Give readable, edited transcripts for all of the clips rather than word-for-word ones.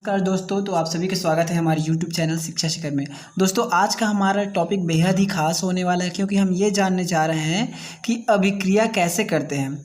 नमस्कार दोस्तों, तो आप सभी का स्वागत है हमारे YouTube चैनल शिक्षा शिखर में। दोस्तों, आज का हमारा टॉपिक बेहद ही खास होने वाला है, क्योंकि हम ये जानने जा रहे हैं कि अभिक्रिया कैसे करते हैं।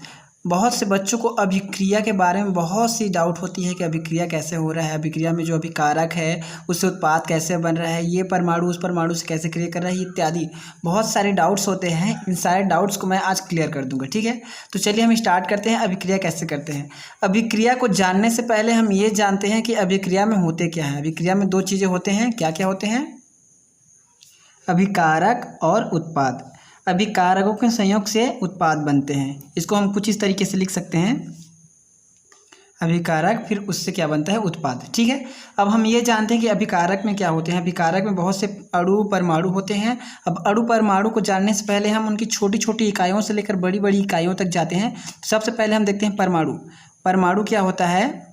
बहुत से बच्चों को अभिक्रिया के बारे में बहुत सी डाउट होती है कि अभिक्रिया कैसे हो रहा है, अभिक्रिया में जो अभिकारक है उससे उत्पाद कैसे बन रहा है, ये परमाणु उस परमाणु से कैसे क्रिया कर रहा है, इत्यादि बहुत सारे डाउट्स होते हैं। इन सारे डाउट्स को मैं आज क्लियर कर दूंगा, ठीक है। तो चलिए हम स्टार्ट करते हैं, अभिक्रिया कैसे करते हैं। अभिक्रिया को जानने से पहले हम ये जानते हैं कि अभिक्रिया में होते क्या है। अभिक्रिया में दो चीज़ें होते हैं, क्या क्या होते हैं? अभिकारक और उत्पाद। अभिकारकों के संयोग से उत्पाद बनते हैं। इसको हम कुछ इस तरीके से लिख सकते हैं, अभिकारक फिर उससे क्या बनता है, उत्पाद, ठीक है। अब हम ये जानते हैं कि अभिकारक में क्या होते हैं। अभिकारक में बहुत से अणु परमाणु होते हैं। अब अणु परमाणु को जानने से पहले हम उनकी छोटी छोटी इकाइयों से लेकर बड़ी बड़ी इकाइयों तक जाते हैं। सबसे पहले हम देखते हैं परमाणु। परमाणु क्या होता है?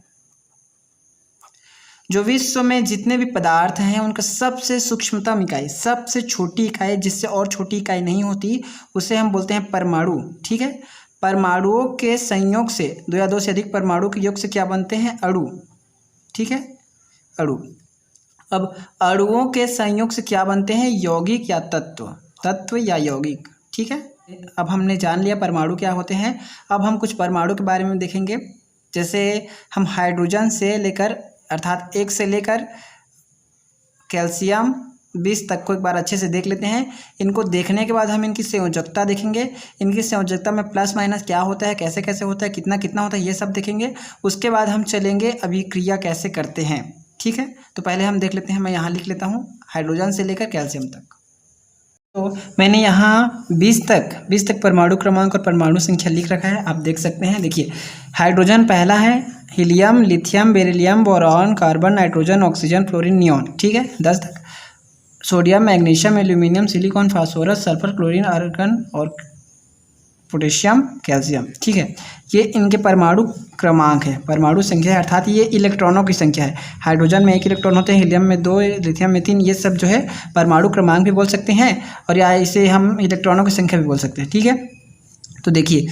जो विश्व में जितने भी पदार्थ हैं उनका सबसे सूक्ष्मतम इकाई, सबसे छोटी इकाई, जिससे और छोटी इकाई नहीं होती, उसे हम बोलते हैं परमाणु, ठीक है। परमाणुओं के संयोग से दो या दो से अधिक परमाणु के योग से क्या बनते हैं? अणु, ठीक है, अणु। अब अणुओं के संयोग से क्या बनते हैं? यौगिक या तत्व, तत्व या यौगिक, ठीक है। अब हमने जान लिया परमाणु क्या होते हैं। अब हम कुछ परमाणु के बारे में देखेंगे। जैसे हम हाइड्रोजन से लेकर, अर्थात 1 से लेकर कैल्शियम 20 तक को एक बार अच्छे से देख लेते हैं। इनको देखने के बाद हम इनकी संयोजकता देखेंगे। इनकी संयोजकता में प्लस माइनस क्या होता है, कैसे कैसे होता है, कितना कितना होता है, ये सब देखेंगे। उसके बाद हम चलेंगे अभिक्रिया कैसे करते हैं, ठीक है। तो पहले हम देख लेते हैं, मैं यहाँ लिख लेता हूँ हाइड्रोजन से लेकर कैल्शियम तक। तो मैंने यहाँ 20 तक परमाणु क्रमांक और परमाणु संख्या लिख रखा है, आप देख सकते हैं। देखिए, हाइड्रोजन पहला है, helium, lithium, beryllium, boron, carbon, nitrogen, oxygen, fluorine, neon, ठीक है, 10 तक। Sodium, magnesium, aluminium, silicon, phosphorus, sulphur, chlorine, argon और पोटेशियम, कैल्शियम, ठीक है। ये इनके परमाणु क्रमांक है, परमाणु संख्या है, अर्थात ये इलेक्ट्रॉनों की संख्या है। हाइड्रोजन में 1 इलेक्ट्रॉन होते हैं, हीलियम में 2, लिथियम में 3, ये सब जो है परमाणु क्रमांक भी बोल सकते हैं, और या इसे हम इलेक्ट्रॉनों की संख्या भी बोल सकते हैं, ठीक है। तो देखिए,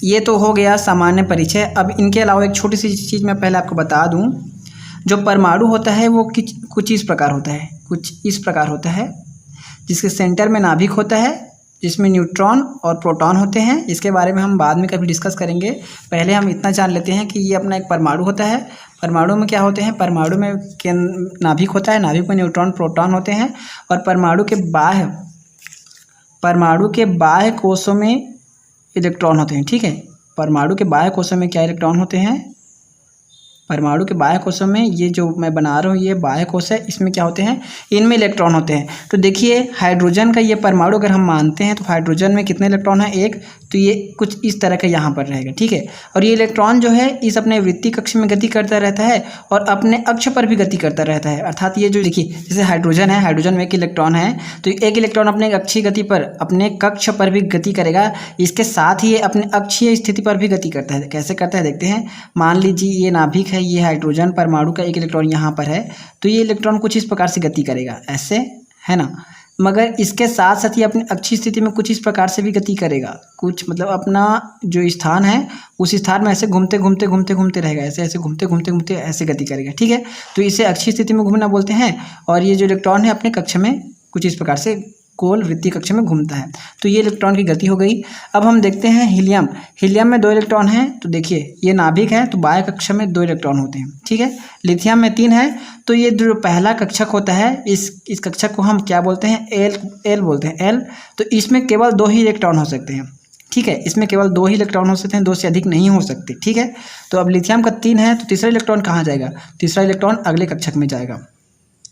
ये तो हो गया सामान्य परिचय। अब इनके अलावा एक छोटी सी चीज़ मैं पहले आपको बता दूं। जो परमाणु होता है वो कुछ इस प्रकार होता है, कुछ इस प्रकार होता है, जिसके सेंटर में नाभिक होता है, जिसमें न्यूट्रॉन और प्रोटॉन होते हैं। इसके बारे में हम बाद में कभी डिस्कस करेंगे। पहले हम इतना जान लेते हैं कि ये अपना एक परमाणु होता है। परमाणु में क्या होते हैं? परमाणु में नाभिक होता है, नाभिक में न्यूट्रॉन प्रोटॉन होते हैं, और परमाणु के बाह्य कोशों में इलेक्ट्रॉन होते हैं, ठीक है। परमाणु के बाह्य कोशों में क्या इलेक्ट्रॉन होते हैं? परमाणु के बाह्य कोशों में, ये जो मैं बना रहा हूँ ये बाह्य कोश है, इसमें क्या होते हैं? इनमें इलेक्ट्रॉन होते हैं। तो देखिए, हाइड्रोजन का ये परमाणु अगर हम मानते हैं तो हाइड्रोजन में कितने इलेक्ट्रॉन है? 1। तो ये कुछ इस तरह का यहाँ पर रहेगा, ठीक है। और ये इलेक्ट्रॉन जो है इस अपने वृत्तीय कक्ष में गति करता रहता है और अपने अक्ष पर भी गति करता रहता है। अर्थात ये जो देखिए, जैसे हाइड्रोजन है, हाइड्रोजन में 1 इलेक्ट्रॉन है, तो 1 इलेक्ट्रॉन अपने अक्षीय गति पर, अपने कक्ष पर भी गति करेगा। इसके साथ ही ये अपने अक्षीय स्थिति पर भी गति करता है। कैसे करता है देखते हैं। मान लीजिए ये नाभिक है, ये हाइड्रोजन परमाणु का 1 इलेक्ट्रॉन यहाँ पर है, तो ये इलेक्ट्रॉन कुछ इस प्रकार से गति करेगा, ऐसे, है ना। मगर इसके साथ साथ ही अपनी अक्षीय स्थिति में कुछ इस प्रकार से भी गति करेगा। कुछ मतलब अपना जो स्थान है उस स्थान में ऐसे घूमते घूमते रहेगा, ऐसे ऐसे घूमते ऐसे गति करेगा, ठीक है। तो इसे अक्षीय स्थिति में घूमना बोलते हैं। और ये जो इलेक्ट्रॉन है अपने कक्ष में कुछ इस प्रकार से गोल वृत्तीय कक्ष में घूमता है। तो ये इलेक्ट्रॉन की गति हो गई। अब हम देखते हैं हीलियम। हीलियम में 2 इलेक्ट्रॉन हैं, तो देखिए ये नाभिक है, तो बाह्य कक्ष में 2 इलेक्ट्रॉन होते हैं, ठीक है। लिथियम में 3 है, तो ये जो पहला कक्षक होता है, इस कक्षक को हम क्या बोलते हैं? एल बोलते हैं, एल। तो इसमें केवल 2 ही इलेक्ट्रॉन हो सकते हैं, ठीक है। इसमें केवल 2 ही इलेक्ट्रॉन हो सकते हैं, 2 से अधिक नहीं हो सकते, ठीक है। तो अब लिथियम का 3 है, तो तीसरा इलेक्ट्रॉन कहाँ जाएगा? तीसरा इलेक्ट्रॉन अगले कक्षक में जाएगा।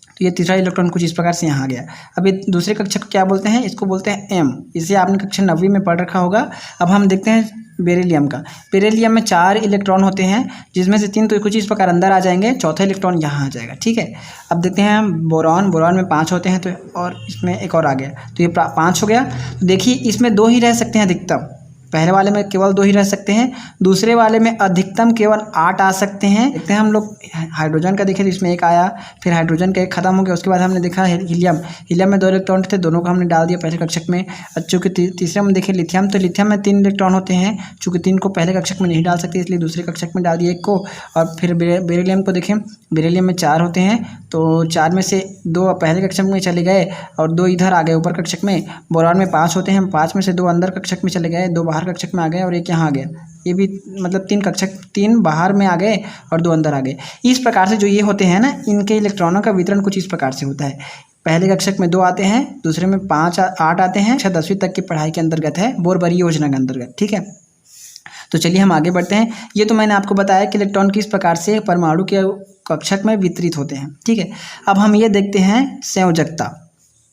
तो ये तीसरा इलेक्ट्रॉन कुछ इस प्रकार से यहाँ आ गया। अब ये दूसरे कक्षक को क्या बोलते हैं? इसको बोलते हैं एम। इसे आपने कक्षा 9वीं में पढ़ रखा होगा। अब हम देखते हैं बेरिलियम का। बेरिलियम में 4 इलेक्ट्रॉन होते हैं, जिसमें से 3 तो कुछ इस प्रकार अंदर आ जाएंगे, चौथा इलेक्ट्रॉन यहाँ आ जाएगा, ठीक है। अब देखते हैं बोरॉन। बोरॉन में 5 होते हैं, तो और इसमें एक और आ गया, तो ये 5 हो गया। तो देखिए, इसमें 2 ही रह सकते हैं अधिकतम। पहले वाले में केवल 2 ही रह सकते हैं, दूसरे वाले में अधिकतम केवल 8 आ सकते हैं। देखते हैं हम लोग हाइड्रोजन का देखें तो इसमें 1 आया, फिर हाइड्रोजन का 1 खत्म हो गया। उसके बाद हमने देखा हीलियम, हीलियम में 2 इलेक्ट्रॉन थे, दोनों को हमने डाल दिया पहले कक्षक में। चूँकि तीसरे में देखें लिथियम, तो लिथियम में 3 इलेक्ट्रॉन होते हैं, चूँकि 3 को पहले कक्षक में नहीं डाल सकते इसलिए दूसरे कक्षक में डाल दिया 1 को। और फिर बेरिलियम को देखें, बेरिलियम में 4 होते हैं, तो 4 में से 2 पहले कक्षक में चले गए और 2 इधर आ गए ऊपर कक्षक में। बोरान में 5 होते हैं, 5 में से 2 अंदर कक्षक में चले गए, 2 बाहर कक्षक में आ गए और 1 यहाँ आ गया। ये भी मतलब 3 बाहर में आ गए और 2 अंदर आ गए। इस प्रकार से जो ये होते हैं ना, इनके इलेक्ट्रॉनों का वितरण कुछ इस प्रकार से होता है। पहले कक्षक में 2 आते हैं, दूसरे में 5 8 आते हैं। 10वीं तक की पढ़ाई के अंतर्गत है, बोरबरी योजना के अंतर्गत, ठीक है। तो चलिए हम आगे बढ़ते हैं। ये तो मैंने आपको बताया कि इलेक्ट्रॉन किस प्रकार से परमाणु के कक्षक में वितरित होते हैं, ठीक है। अब हम ये देखते हैं संयोजकता,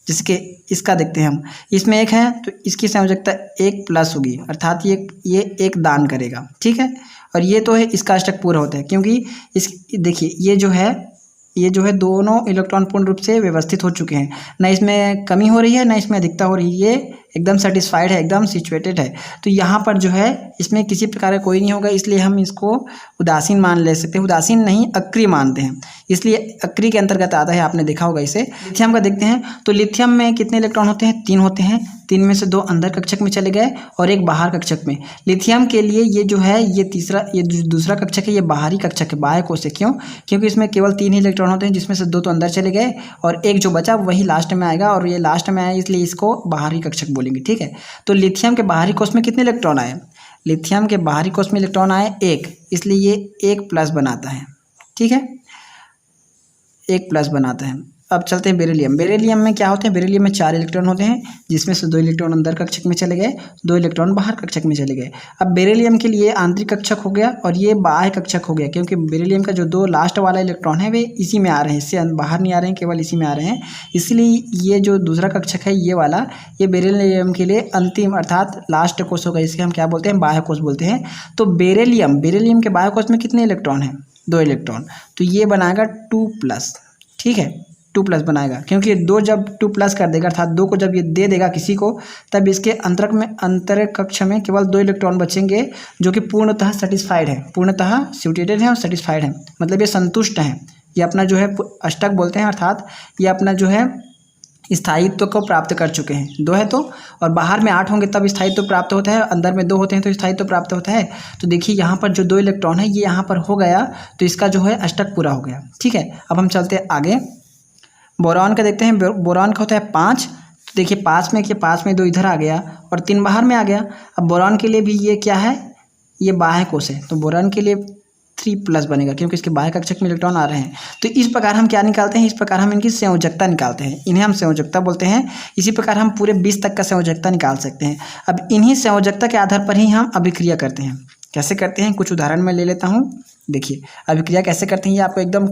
जिसके इसका देखते हैं हम। इसमें 1 है तो इसकी संयोजकता 1+ होगी, अर्थात ये 1 दान करेगा, ठीक है। और ये तो है इसका अष्टक पूरा होता है, क्योंकि इस देखिए ये जो है दोनों इलेक्ट्रॉन पूर्ण रूप से व्यवस्थित हो चुके हैं, ना इसमें कमी हो रही है ना इसमें अधिकता हो रही है, ये एकदम सेटिस्फाइड है, एकदम सिचुएटेड है। तो यहाँ पर जो है इसमें किसी प्रकार का कोई नहीं होगा, इसलिए हम इसको उदासीन मान ले सकते हैं। उदासीन नहीं, अक्रिय मानते हैं, इसलिए अक्रिय के अंतर्गत आता है, आपने देखा होगा इसे। लिथियम का देखते हैं तो लिथियम में कितने इलेक्ट्रॉन होते हैं? 3 होते हैं, 3 में से 2 अंदर कक्षक में चले गए और 1 बाहर कक्षक में। लिथियम के लिए ये जो है ये दूसरा कक्षक है, ये बाहरी कक्षक है, बाह्य कोश है। क्यों? क्योंकि इसमें केवल 3 ही इलेक्ट्रॉन होते हैं, जिसमें से 2 तो अंदर चले गए और 1 जो बचा वही लास्ट में आएगा, और ये लास्ट में आया इसलिए इसको बाहरी कक्षक बोलेंगे, ठीक है। तो लिथियम के बाहरी कोश में कितने इलेक्ट्रॉन आए? लिथियम के बाहरी कोश में इलेक्ट्रॉन आए 1, इसलिए ये 1+ बनाता है, ठीक है, 1+ बनाता है। अब चलते हैं बेरिलियम। बेरिलियम में क्या होते हैं? बेरिलियम में 4 इलेक्ट्रॉन होते हैं, जिसमें से 2 इलेक्ट्रॉन अंदर कक्षक में चले गए, 2 इलेक्ट्रॉन बाहर कक्षक में चले गए। अब बेरिलियम के लिए आंतरिक कक्षक हो गया और ये बाह्य कक्षक हो गया, क्योंकि बेरिलियम का जो 2 लास्ट वाला इलेक्ट्रॉन है वे इसी में आ रहे हैं, इससे बाहर नहीं आ रहे हैं, केवल इसी में आ रहे हैं। इसलिए ये जो दूसरा कक्षक है ये वाला, ये बेरिलियम के लिए अंतिम अर्थात लास्ट कोश होगा, इसके हम क्या बोलते हैं? बाह्य कोश बोलते हैं। तो बेरिलियम के बाह्य कोश में कितने इलेक्ट्रॉन हैं? 2 इलेक्ट्रॉन, तो ये बनाएगा 2+, ठीक है, 2+ बनाएगा, क्योंकि 2 जब 2+ कर देगा अर्थात 2 को जब ये दे देगा किसी को, तब इसके अंतर कक्ष में केवल 2 इलेक्ट्रॉन बचेंगे, जो कि पूर्णतः सेटिस्फाइड है, पूर्णतः स्यूटेटेड है और सेटिस्फाइड है, मतलब ये संतुष्ट हैं। ये अपना जो है अष्टक बोलते हैं, अर्थात ये अपना जो है स्थायित्व को प्राप्त कर चुके हैं। 2 है तो, और बाहर में 8 होंगे तब स्थायित्व प्राप्त होता है, अंदर में 2 होते हैं तो स्थायित्व प्राप्त होता है। तो देखिए यहाँ पर जो 2 इलेक्ट्रॉन है ये यहाँ पर हो गया, तो इसका जो है अष्टक पूरा हो गया, ठीक है। अब हम चलते हैं आगे। बोरॉन का देखते हैं। बोरॉन का होता है 5, तो देखिए 5 में 2 इधर आ गया और 3 बाहर में आ गया। अब बोरॉन के लिए भी ये क्या है? ये बाह्य कोश है, तो बोरॉन के लिए 3+ बनेगा, क्योंकि इसके बाह्य कक्षक में इलेक्ट्रॉन आ रहे हैं। तो इस प्रकार हम क्या निकालते हैं? इस प्रकार हम इनकी संयोजकता निकालते हैं, इन्हें हम संयोजकता बोलते हैं। इसी प्रकार हम पूरे 20 तक का संयोजकता निकाल सकते हैं। अब इन्हीं संयोजकता के आधार पर ही हम अभिक्रिया करते हैं। कैसे करते हैं? कुछ उदाहरण मैं ले लेता हूँ। देखिए अभिक्रिया कैसे करते हैं, ये आपको एकदम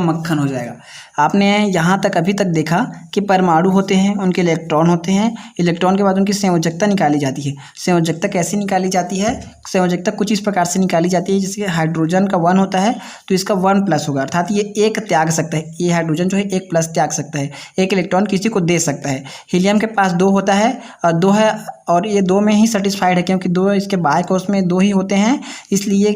मक्खन हो जाएगा। आपने यहाँ तक अभी तक देखा कि परमाणु होते हैं, उनके इलेक्ट्रॉन होते हैं, इलेक्ट्रॉन के बाद उनकी संयोजकता निकाली जाती है। संयोजकता कैसे निकाली जाती है? संयोजकता कुछ इस प्रकार से निकाली जाती है, जैसे हाइड्रोजन का 1 होता है तो इसका 1+ होगा, अर्थात ये 1 त्याग सकता है, ये हाइड्रोजन जो है 1+ त्याग सकता है, 1 इलेक्ट्रॉन किसी को दे सकता है। हीलियम के पास 2 होता है और 2 है, और ये 2 में ही सेटिस्फाइड है, क्योंकि 2 इसके बाह्य कोश में 2 ही होते हैं, इसलिए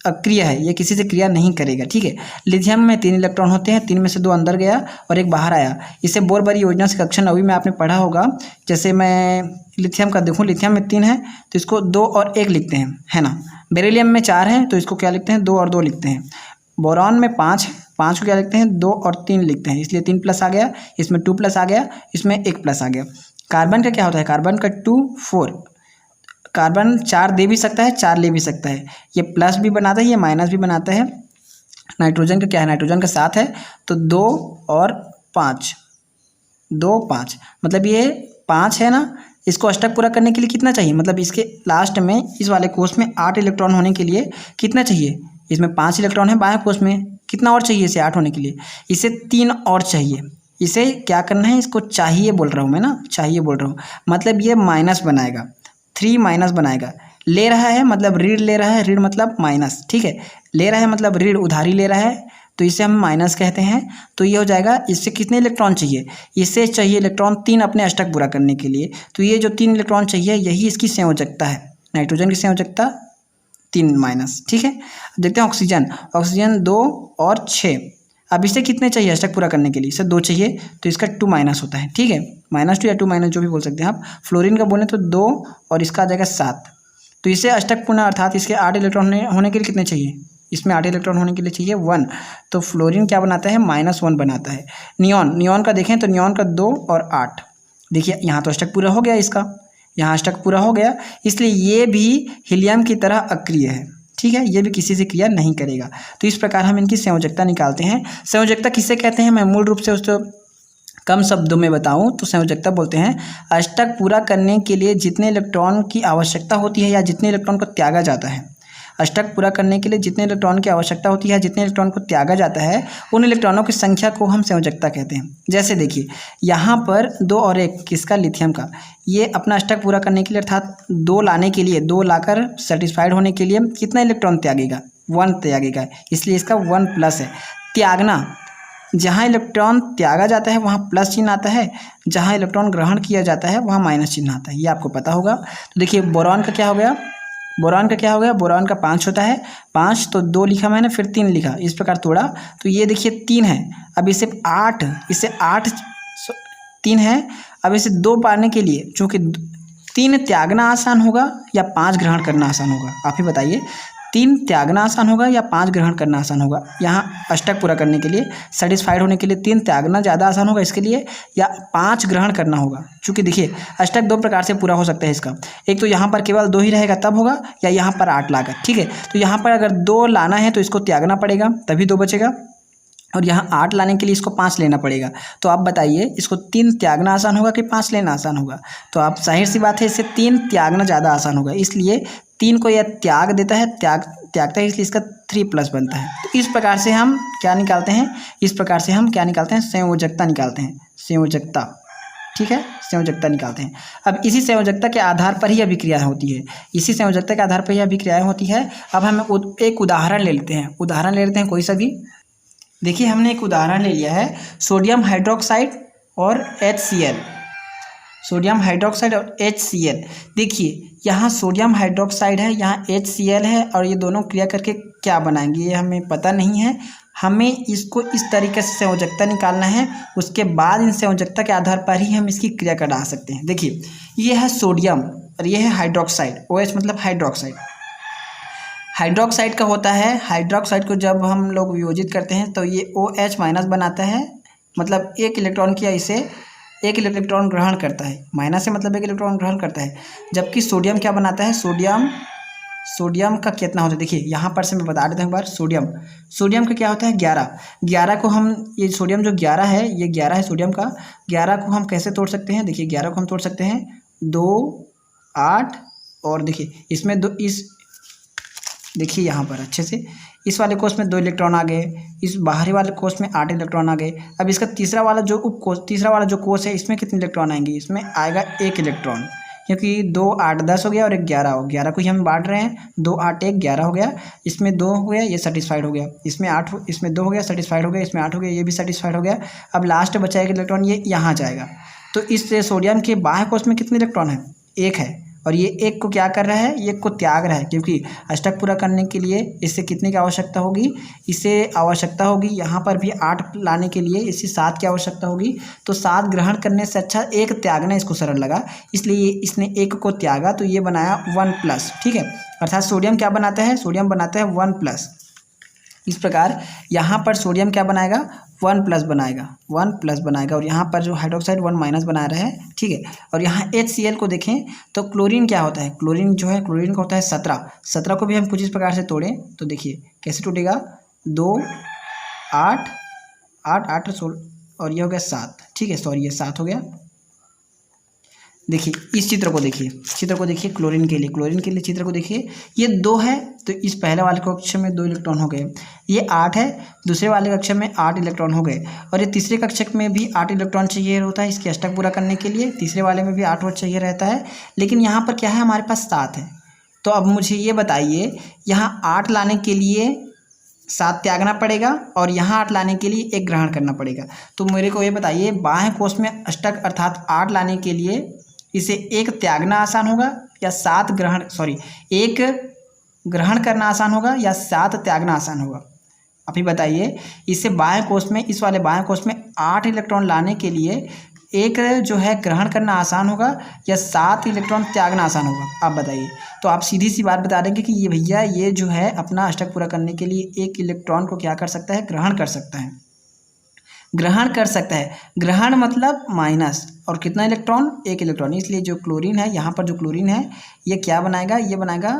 अक्रिय है, ये किसी से क्रिया नहीं करेगा, ठीक है। लिथियम में 3 इलेक्ट्रॉन होते हैं, 3 में से 2 अंदर गया और 1 बाहर आया। इसे बोरबरी योजना से कक्षा 9वीं में आपने पढ़ा होगा। जैसे मैं लिथियम का देखूं, लिथियम में 3 है तो इसको 2 और 1 लिखते हैं, है ना। बेरिलियम में 4 है तो इसको क्या लिखते हैं? 2 और 2 लिखते हैं। बोरॉन में 5 है, 5 को क्या लिखते हैं? 2 और 3 लिखते हैं, इसलिए 3+ आ गया, इसमें 2+ आ गया, इसमें 1+ आ गया। कार्बन का क्या होता है? कार्बन का 2 4, कार्बन 4 दे भी सकता है, 4 ले भी सकता है, ये प्लस भी बनाता है, ये माइनस भी बनाता है। नाइट्रोजन का क्या है? नाइट्रोजन का 7 है, तो 2 और 5, 2 5, मतलब ये 5 है ना। इसको अष्टक पूरा करने के लिए कितना चाहिए? मतलब इसके लास्ट में इस वाले कोश में 8 इलेक्ट्रॉन होने के लिए कितना चाहिए? इसमें 5 इलेक्ट्रॉन है बाह्य कोश में, कितना और चाहिए इसे 8 होने के लिए? इसे 3 और चाहिए। इसे क्या करना है? इसको चाहिए बोल रहा हूँ मैं ना, चाहिए बोल रहा हूँ, मतलब ये माइनस बनाएगा, 3- बनाएगा। ले रहा है मतलब ऋण ले रहा है, ऋण मतलब माइनस, ठीक है। ले रहा है मतलब ऋण उधारी ले रहा है, तो इसे हम माइनस कहते हैं। तो ये हो जाएगा, इससे कितने इलेक्ट्रॉन चाहिए, इससे चाहिए इलेक्ट्रॉन 3 अपने अष्टक पूरा करने के लिए। तो ये जो 3 इलेक्ट्रॉन चाहिए यही इसकी संयोजकता है, नाइट्रोजन की संयोजकता 3 माइनस। ठीक है, देखते हैं ऑक्सीजन। ऑक्सीजन 2 और 6। अब इसे कितने चाहिए अष्टक पूरा करने के लिए, इसे 2 चाहिए, तो इसका 2 माइनस होता है। ठीक है, -2 या 2 माइनस जो भी बोल सकते हैं आप। फ्लोरीन का बोले तो 2 और इसका आ जाएगा 7। तो इसे अष्टक पूर्ण अर्थात इसके 8 इलेक्ट्रॉन होने के लिए कितने चाहिए, इसमें 8 इलेक्ट्रॉन होने के लिए चाहिए 1। तो फ्लोरीन क्या बनाता है, -1 बनाता है। नियॉन का देखें तो नियॉन का 2 और 8। देखिए यहाँ तो अष्टक पूरा हो गया इसका, यहाँ अष्टक पूरा हो गया, इसलिए ये भी हीलियम की तरह अक्रिय है। ठीक है, ये भी किसी से क्रिया नहीं करेगा। तो इस प्रकार हम इनकी संयोजकता निकालते हैं। संयोजकता किसे कहते हैं, मैं मूल रूप से उसको कम शब्दों में बताऊं तो संयोजकता बोलते हैं अष्टक पूरा करने के लिए जितने इलेक्ट्रॉन की आवश्यकता होती है या जितने इलेक्ट्रॉन को त्यागा जाता है। अष्टक पूरा करने के लिए जितने इलेक्ट्रॉन की आवश्यकता होती है, जितने इलेक्ट्रॉन को त्यागा जाता है, उन इलेक्ट्रॉनों की संख्या को हम संयोजकता कहते हैं। जैसे देखिए यहाँ पर 2 और 1 किसका, लिथियम का। ये अपना अष्टक पूरा करने के लिए अर्थात 2 लाने के लिए, 2 लाकर सेटिस्फाइड होने के लिए कितना इलेक्ट्रॉन त्यागेगा, 1 त्यागेगा, इसलिए इसका 1+ है। त्यागना, जहाँ इलेक्ट्रॉन त्यागा जाता है वहाँ प्लस चिन्ह आता है, जहाँ इलेक्ट्रॉन ग्रहण किया जाता है वहाँ माइनस चिन्ह आता है, ये आपको पता होगा। तो देखिए बोरॉन का क्या हो गया, बोरॉन का 5 होता है, 5 तो 2 लिखा मैंने, फिर 3 लिखा, इस प्रकार तोड़ा तो ये देखिए 3 है। अब इसे 8 3 है। अब इसे 2 पाने के लिए, चूँकि 3 त्यागना आसान होगा या 5 ग्रहण करना आसान होगा, आप ही बताइए। 3 त्यागना आसान होगा या 5 ग्रहण करना आसान होगा। यहाँ अष्टक पूरा करने के लिए, सेटिस्फाइड होने के लिए 3 त्यागना ज़्यादा आसान होगा इसके लिए, या 5 ग्रहण करना होगा। चूँकि देखिए अष्टक 2 प्रकार से पूरा हो सकता है इसका, एक तो यहाँ पर केवल 2 ही रहेगा तब होगा, या यहाँ पर 8 लाकर। ठीक है, तो यहाँ पर अगर 2 लाना है तो इसको त्यागना पड़ेगा तभी 2 बचेगा, और यहाँ 8 लाने के लिए इसको 5 लेना पड़ेगा। तो आप बताइए इसको 3 त्यागना आसान होगा कि 5 लेना आसान होगा। तो आप जाहिर सी बात है इससे 3 त्यागना ज़्यादा आसान होगा, इसलिए 3 को यह त्याग देता है, त्यागता है, इसलिए इसका 3+ बनता है। तो इस प्रकार से हम क्या निकालते हैं, संयोजकता निकालते हैं, संयोजकता। ठीक है, संयोजकता निकालते हैं। अब इसी संयोजकता के आधार पर ही अभिक्रिया होती है, इसी संयोजकता के आधार पर ही अभिक्रियाएँ होती है। अब हम एक उदाहरण ले लेते हैं, कोई सा भी। देखिए हमने एक उदाहरण ले लिया है, सोडियम हाइड्रोक्साइड और HCl। सोडियम हाइड्रोक्साइड और HCl। देखिए यहाँ सोडियम हाइड्रोक्साइड है, यहाँ HCl है, और ये दोनों क्रिया करके क्या बनाएंगे ये हमें पता नहीं है। हमें इसको इस तरीके से संयोजकता निकालना है, उसके बाद इन संयोजकता के आधार पर ही हम इसकी क्रिया कर डाल सकते हैं। देखिए ये है सोडियम और ये है हाइड्रोक्साइड, OH मतलब हाइड्रोक्साइड। हाइड्रोक्साइड का होता है, हाइड्रोक्साइड को जब हम लोग वियोजित करते हैं तो ये OH- बनाता है, मतलब 1 इलेक्ट्रॉन किया, इसे 1 इलेक्ट्रॉन ग्रहण करता है, माइनस से मतलब 1 इलेक्ट्रॉन ग्रहण करता है। जबकि सोडियम क्या बनाता है, सोडियम का कितना होता है, देखिए यहाँ पर से मैं बता देता हूँ एक बार। सोडियम का क्या होता है, 11 को हम, ये सोडियम जो 11 है, ये 11 है सोडियम का। 11 को हम कैसे तोड़ सकते हैं, देखिए 11 को हम तोड़ सकते हैं 2, 8 और देखिए इसमें देखिए यहाँ पर अच्छे से, इस वाले कोष में 2 इलेक्ट्रॉन आ गए, इस बाहरी वाले कोष में 8 इलेक्ट्रॉन आ गए। अब इसका तीसरा वाला जो कोष है, इसमें कितने इलेक्ट्रॉन आएंगे, इसमें आएगा 1 इलेक्ट्रॉन, क्योंकि 2, 8, 10 हो गया और 1 11 हो, 11 को ही हम बांट रहे हैं, 2, 8, 1, 11 हो गया, इसमें 2 हो गया, ये सेटिस्फाइड हो गया, इसमें 2 हो गया, सेटिस्फाइड हो गया, इसमें 8 हो गया, ये भी सेटिस्फाइड हो गया। अब लास्ट बचा 1 इलेक्ट्रॉन, ये यहाँ जाएगा। तो इस सोडियम के बाह्य कोष में कितने इलेक्ट्रॉन है, 1 है, और ये 1 को क्या कर रहा है, ये 1 को त्याग रहा है, क्योंकि अष्टक पूरा करने के लिए इससे कितने की आवश्यकता होगी, इसे आवश्यकता होगी यहाँ पर भी 8 लाने के लिए इसे 7 की आवश्यकता होगी। तो 7 ग्रहण करने से अच्छा 1 त्यागना इसको सरल लगा, इसलिए इसने 1 को त्यागा, तो ये बनाया 1+। ठीक है, अर्थात सोडियम क्या बनाता है, सोडियम बनाता है 1+। इस प्रकार यहाँ पर सोडियम क्या बनाएगा, 1+ बनाएगा, और यहाँ पर जो हाइड्रोक्साइड 1- बना रहा है। ठीक है, और यहाँ HCl को देखें तो क्लोरीन क्या होता है, क्लोरीन का होता है 17 को भी हम कुछ इस प्रकार से तोड़ें तो देखिए कैसे टूटेगा, 2, 8, 8, 16 और ये हो गया 7। ठीक है, सॉरी ये 7 हो गया। देखिए इस चित्र को देखिए, क्लोरीन के लिए चित्र को देखिए, ये 2 है, तो इस पहले वाले कक्ष में 2 इलेक्ट्रॉन हो गए, ये 8 है, दूसरे वाले कक्ष में 8 इलेक्ट्रॉन हो गए, और ये तीसरे कक्ष में भी 8 इलेक्ट्रॉन चाहिए होता है इसके अष्टक पूरा करने के लिए, तीसरे वाले में भी 8 चाहिए रहता है, लेकिन यहाँ पर क्या है, हमारे पास 7 है। तो अब मुझे ये बताइए, यहाँ 8 लाने के लिए 7 त्यागना पड़ेगा और यहाँ 8 लाने के लिए 1 ग्रहण करना पड़ेगा। तो मेरे को ये बताइए बाह्य कोश में अष्टक अर्थात 8 लाने के लिए इसे 1 त्यागना आसान होगा या 1 ग्रहण करना आसान होगा या 7 त्यागना आसान होगा? आप ही बताइए। इसे बाह्य कोश में, इस वाले बाह्य कोश में 8 इलेक्ट्रॉन लाने के लिए 1 जो है ग्रहण करना आसान होगा या 7 इलेक्ट्रॉन त्यागना आसान होगा? आप बताइए। तो आप सीधी सी बात बता देंगे कि ये भैया ये जो है अपना अष्टक पूरा करने के लिए 1 इलेक्ट्रॉन को क्या कर सकता है? ग्रहण कर सकता है। ग्रहण कर सकता है, ग्रहण मतलब माइनस, और कितना इलेक्ट्रॉन? 1 इलेक्ट्रॉन। इसलिए जो क्लोरीन है, यहाँ पर जो क्लोरीन है ये क्या बनाएगा? ये बनाएगा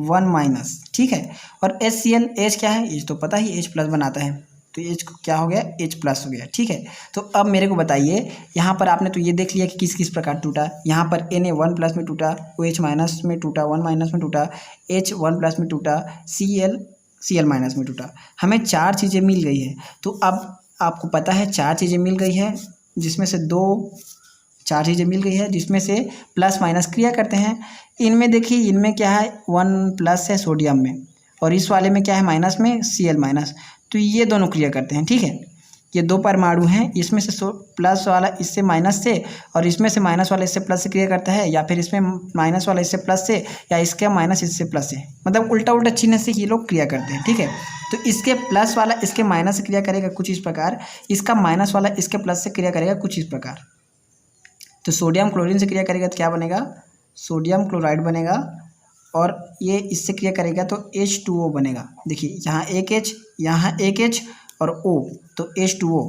1 माइनस, ठीक है। और HCl, H क्या है? H तो पता ही, H प्लस बनाता है, तो H क्या हो गया? H प्लस हो गया, ठीक है। तो अब मेरे को बताइए, यहाँ पर आपने तो ये देख लिया कि किस किस प्रकार टूटा। यहाँ पर Na 1 प्लस में टूटा, OH माइनस में टूटा, 1 माइनस में टूटा, H 1 प्लस में टूटा, Cl माइनस में टूटा। हमें 4 चीज़ें मिल गई है। तो अब आपको पता है 4 चीज़ें मिल गई है, जिसमें से 4 चीज़ें मिल गई है जिसमें से प्लस माइनस क्रिया करते हैं। इनमें देखिए, इनमें क्या है? 1 प्लस है सोडियम में, और इस वाले में क्या है? माइनस में Cl माइनस। तो ये दोनों क्रिया करते हैं, ठीक है। ये 2 परमाणु हैं, इसमें से प्लस वाला इससे माइनस से, और इसमें से माइनस वाला इससे प्लस से क्रिया करता है, या फिर इसमें माइनस वाला इससे प्लस से, या इसके माइनस इससे प्लस से, मतलब उल्टा उल्टा चिन्ह से ये लोग क्रिया करते हैं, ठीक है। तो इसके प्लस वाला इसके माइनस से क्रिया करेगा कुछ इस प्रकार, इसका माइनस वाला इसके प्लस से क्रिया करेगा कुछ इस प्रकार। तो सोडियम क्लोरीन से क्रिया करेगा तो क्या बनेगा? सोडियम क्लोराइड बनेगा, और ये इससे क्रिया करेगा तो H2O बनेगा। देखिए यहाँ एक H, यहाँ एक H और O, तो H2O,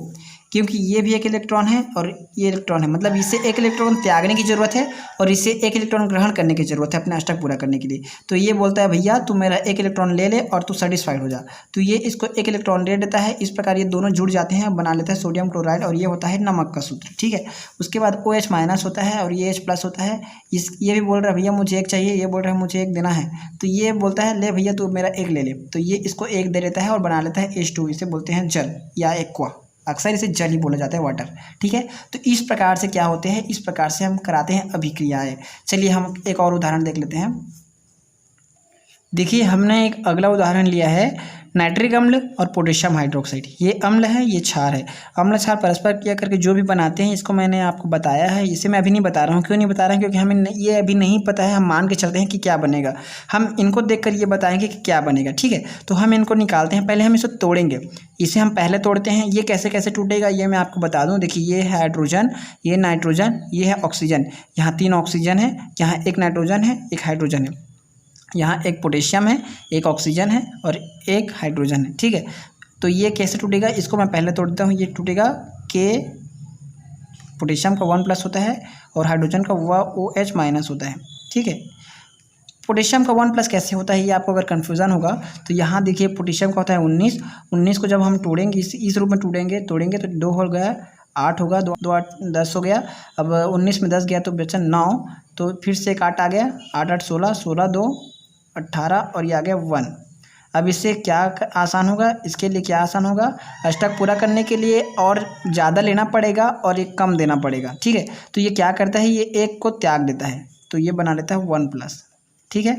क्योंकि ये भी 1 इलेक्ट्रॉन है और ये इलेक्ट्रॉन है, मतलब इसे 1 इलेक्ट्रॉन त्यागने की ज़रूरत है और इसे 1 इलेक्ट्रॉन ग्रहण करने की ज़रूरत है अपना अष्टक पूरा करने के लिए। तो ये बोलता है भैया तू मेरा 1 इलेक्ट्रॉन ले ले और तू सेटिस्फाइड हो जा। तो ये इसको 1 इलेक्ट्रॉन दे देता है। इस प्रकार ये दोनों जुड़ जाते हैं, बना लेता है सोडियम क्लोराइड, और ये होता है नमक का सूत्र, ठीक है। उसके बाद OH माइनस होता है और ये H प्लस होता है। ये भी बोल रहा है भैया मुझे 1 चाहिए, ये बोल रहा है मुझे 1 देना है, तो ये बोलता है ले भैया तू मेरा 1 ले ले। तो ये इसको 1 दे देता है और बना लेता है H2। इसे बोलते हैं जल या एक्वा, अक्सर इसे जल ही बोला जाता है, वाटर, ठीक है। तो इस प्रकार से क्या होते हैं? इस प्रकार से हम कराते हैं अभिक्रियाएं। चलिए हम एक और उदाहरण देख लेते हैं। देखिए हमने एक अगला उदाहरण लिया है नाइट्रिक अम्ल और पोटेशियम हाइड्रोक्साइड। ये अम्ल है, ये क्षार है। अम्ल क्षार परस्पर क्रिया करके जो भी बनाते हैं, इसको मैंने आपको बताया है। इसे मैं अभी नहीं बता रहा हूँ। क्यों नहीं बता रहा हूँ? क्योंकि हमें ये अभी नहीं पता है। हम मान के चलते हैं कि क्या बनेगा, हम इनको देखकर ये बताएंगे कि क्या बनेगा, ठीक है। तो हम इनको निकालते हैं। पहले हम इसे तोड़ेंगे। इसे हम पहले तोड़ते हैं। ये कैसे कैसे टूटेगा ये मैं आपको बता दूँ। देखिए ये है हाइड्रोजन, ये नाइट्रोजन, ये है ऑक्सीजन। यहाँ 3 ऑक्सीजन है, यहाँ 1 नाइट्रोजन है, 1 हाइड्रोजन है, यहाँ 1 पोटेशियम है, 1 ऑक्सीजन है और 1 हाइड्रोजन है, ठीक है। तो ये कैसे टूटेगा? इसको मैं पहले तोड़ देता हूँ। ये टूटेगा के पोटेशियम का 1 प्लस होता है और हाइड्रोजन का OH माइनस होता है, ठीक है। पोटेशियम का 1 प्लस कैसे होता है ये आपको अगर कन्फ्यूज़न होगा तो यहाँ देखिए पोटेशियम का होता है 19 को जब हम तोड़ेंगे इस रूप में तोड़ेंगे तो 2 हो गया, 8 होगा, 2 8 10 हो गया। अब 19 में 10 गया तो बचा 9, तो फिर से एक 8 आ गया, 8 8 16, 16 2 18 और ये आ गया 1। अब इससे क्या आसान होगा? इसके लिए क्या आसान होगा? अष्टक पूरा करने के लिए और ज़्यादा लेना पड़ेगा और एक कम देना पड़ेगा, ठीक है। तो ये क्या करता है? ये 1 को त्याग देता है, तो ये बना लेता है 1 प्लस, ठीक है।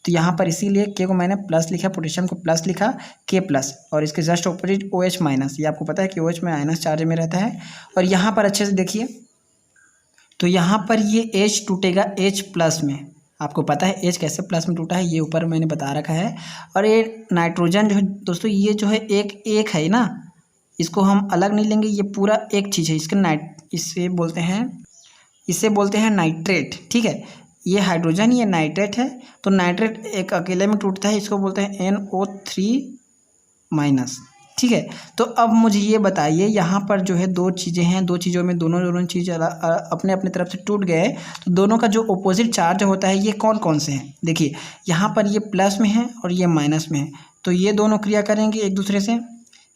तो यहाँ पर इसीलिए के को मैंने प्लस लिखा, पोटेशियम को प्लस लिखा, के प्लस, और इसके जस्ट ऑपोजिट OH माइनस। ये आपको पता है कि OH में माइनस चार्ज में रहता है। और यहाँ पर अच्छे से देखिए, तो यहाँ पर ये H टूटेगा H प्लस में। आपको पता है H कैसे प्लस में टूटा है, ये ऊपर मैंने बता रखा है। और ये नाइट्रोजन जो है दोस्तों, ये जो है एक है ना, इसको हम अलग नहीं लेंगे, ये पूरा एक चीज़ है। इसे बोलते हैं नाइट्रेट, ठीक है। ये हाइड्रोजन, ये नाइट्रेट है। तो नाइट्रेट एक अकेले में टूटता है, इसको बोलते हैं NO3 माइनस, ठीक है। तो अब मुझे ये बताइए, यहाँ पर जो है 2 चीज़ें हैं, 2 चीज़ों में दोनों चीज़ अपने अपने तरफ से टूट गए, तो दोनों का जो अपोजिट चार्ज होता है ये कौन कौन से हैं? देखिए यहाँ पर ये प्लस में है और ये माइनस में है, तो ये दोनों क्रिया करेंगे एक दूसरे से।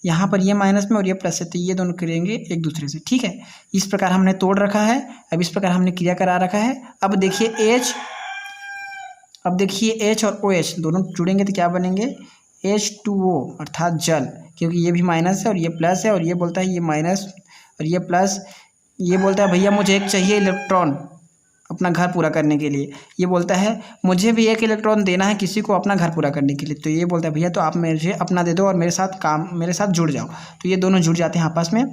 यहाँ पर ये माइनस में और ये प्लस है, तो ये दोनों करेंगे एक दूसरे से, ठीक है। इस प्रकार हमने तोड़ रखा है। अब इस प्रकार हमने क्रिया करा रखा है। अब देखिए H और OH दोनों जुड़ेंगे तो क्या बनेंगे? H2O अर्थात जल, क्योंकि ये भी माइनस है और ये प्लस है, और ये बोलता है ये माइनस और ये प्लस। ये बोलता है भैया मुझे 1 चाहिए इलेक्ट्रॉन, अपना घर पूरा करने के लिए। ये बोलता है मुझे भी एक इलेक्ट्रॉन देना है किसी को अपना घर पूरा करने के लिए। तो ये बोलता है भैया तो आप मुझे अपना दे दो और मेरे साथ जुड़ जाओ। तो ये दोनों जुड़ जाते हैं आपस में।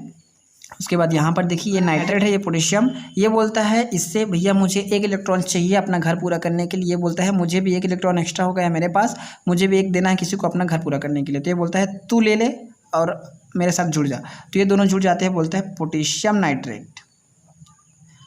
उसके बाद यहाँ पर देखिए ये नाइट्रेट है, ये पोटेशियम। ये बोलता है इससे भैया मुझे एक इलेक्ट्रॉन चाहिए अपना घर पूरा करने के लिए। ये बोलता है मुझे भी एक इलेक्ट्रॉन एक्स्ट्रा हो गया मेरे पास, मुझे भी एक देना है किसी को अपना घर पूरा करने के लिए। तो ये बोलता है तू ले ले और मेरे साथ जुड़ जा। तो ये दोनों जुड़ जाते हैं, बोलता है पोटेशियम नाइट्रेट।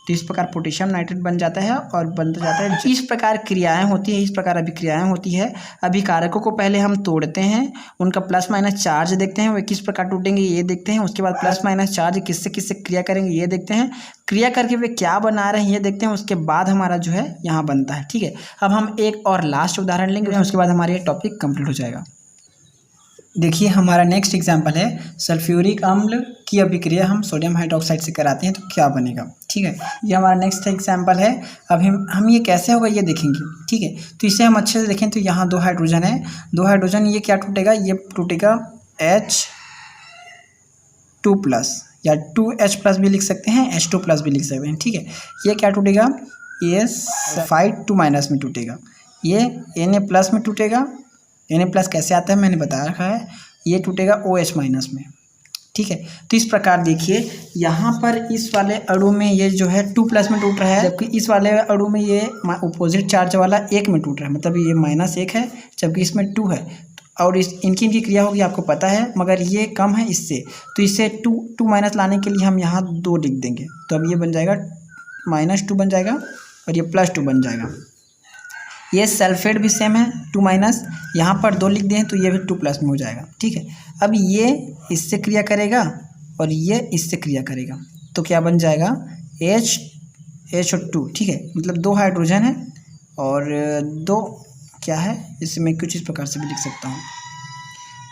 तो इस प्रकार पोटेशियम नाइट्रेट बन जाता है और बनता जाता है। इस प्रकार क्रियाएं होती है, इस प्रकार अभिक्रियाएं होती है। अभिकारकों को पहले हम तोड़ते हैं, उनका प्लस माइनस चार्ज देखते हैं, वे किस प्रकार टूटेंगे ये देखते हैं। उसके बाद प्लस माइनस चार्ज किससे किससे क्रिया करेंगे ये देखते हैं। क्रिया करके वे क्या बना रहे हैं ये देखते हैं। उसके बाद हमारा जो है यहाँ बनता है। ठीक है, अब हम एक और लास्ट उदाहरण लेंगे, उसके बाद हमारा ये टॉपिक कंप्लीट हो जाएगा। देखिए हमारा नेक्स्ट एग्जाम्पल है सल्फ्यूरिक अम्ल की अभिक्रिया हम सोडियम हाइड्रोक्साइड से कराते हैं तो क्या बनेगा। ठीक है, ये हमारा नेक्स्ट एग्जाम्पल है। अब हम ये कैसे होगा ये देखेंगे। ठीक है, तो इसे हम अच्छे से देखें तो यहाँ 2 हाइड्रोजन है, 2 हाइड्रोजन, ये क्या टूटेगा, ये टूटेगा H2+ या 2H+ भी लिख सकते हैं, H2+ भी लिख सकते हैं। ठीक है, ये क्या टूटेगा, ये Phi2- में टूटेगा, ये Na+ में टूटेगा। Na+ कैसे आता है मैंने बता रखा है, ये टूटेगा OH- में। ठीक है, तो इस प्रकार देखिए यहाँ पर इस वाले अणु में ये जो है 2+ में टूट रहा है, जबकि इस वाले अणु में ये अपोजिट चार्ज वाला 1 में टूट रहा है, मतलब ये -1 है जबकि इसमें 2 है। और इनकी क्रिया होगी आपको पता है, मगर ये कम है इससे, तो इससे 2 लाने के लिए हम यहाँ 2 लिख देंगे। तो अब ये बन जाएगा -2 बन जाएगा और ये +2 बन जाएगा। ये सल्फेट भी सेम है 2-, यहाँ पर 2 लिख दें तो ये भी 2+ में हो जाएगा। ठीक है, अब ये इससे क्रिया करेगा और ये इससे क्रिया करेगा तो क्या बन जाएगा H2। ठीक है, मतलब 2 हाइड्रोजन है और 2 क्या है, इसे मैं कुछ इस प्रकार से भी लिख सकता हूँ,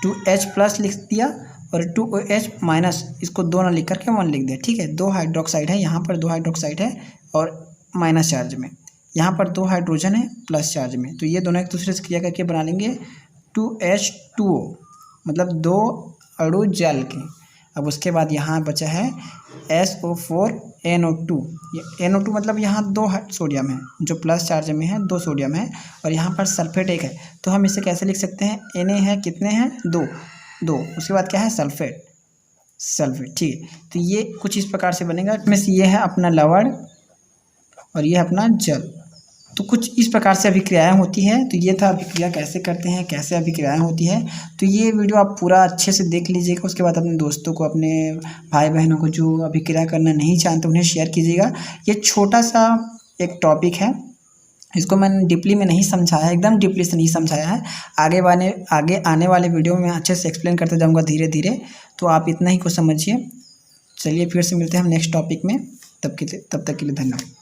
2H+ लिख दिया और 2OH-, इसको 2 ना लिख करके 1 लिख दिया। ठीक है, 2 हाइड्रोक्साइड है, यहाँ पर 2 हाइड्रोक्साइड है और माइनस चार्ज में, यहाँ पर 2 हाइड्रोजन है प्लस चार्ज में, तो ये दोनों एक दूसरे से क्रिया करके बना लेंगे 2H2O, मतलब 2 अणु जल के। अब उसके बाद यहाँ बचा है SO4NO2। ये NO2 मतलब यहाँ 2 सोडियम है, जो प्लस चार्ज में है 2 सोडियम है और यहाँ पर सल्फेट 1 है। तो हम इसे कैसे लिख सकते हैं, Na है कितने हैं 2, उसके बाद क्या है सल्फेट। ठीक है, तो ये कुछ इस प्रकार से बनेगा। इसमें से ये है अपना लवण और ये अपना जल। तो कुछ इस प्रकार से अभिक्रियाएं होती हैं। तो ये था अभिक्रिया कैसे करते हैं, कैसे अभिक्रियाएं होती हैं। तो ये वीडियो आप पूरा अच्छे से देख लीजिएगा, उसके बाद अपने दोस्तों को, अपने भाई बहनों को जो अभिक्रिया करना नहीं जानते उन्हें शेयर कीजिएगा। ये छोटा सा एक टॉपिक है, इसको मैंने डीपली में नहीं समझाया, एकदम डीपली से नहीं समझाया है। आगे आने वाले वीडियो में मैं अच्छे से एक्सप्लेन करते जाऊँगा धीरे धीरे, तो आप इतना ही को समझिए। चलिए फिर से मिलते हैं हम नेक्स्ट टॉपिक में, तब तक के लिए धन्यवाद।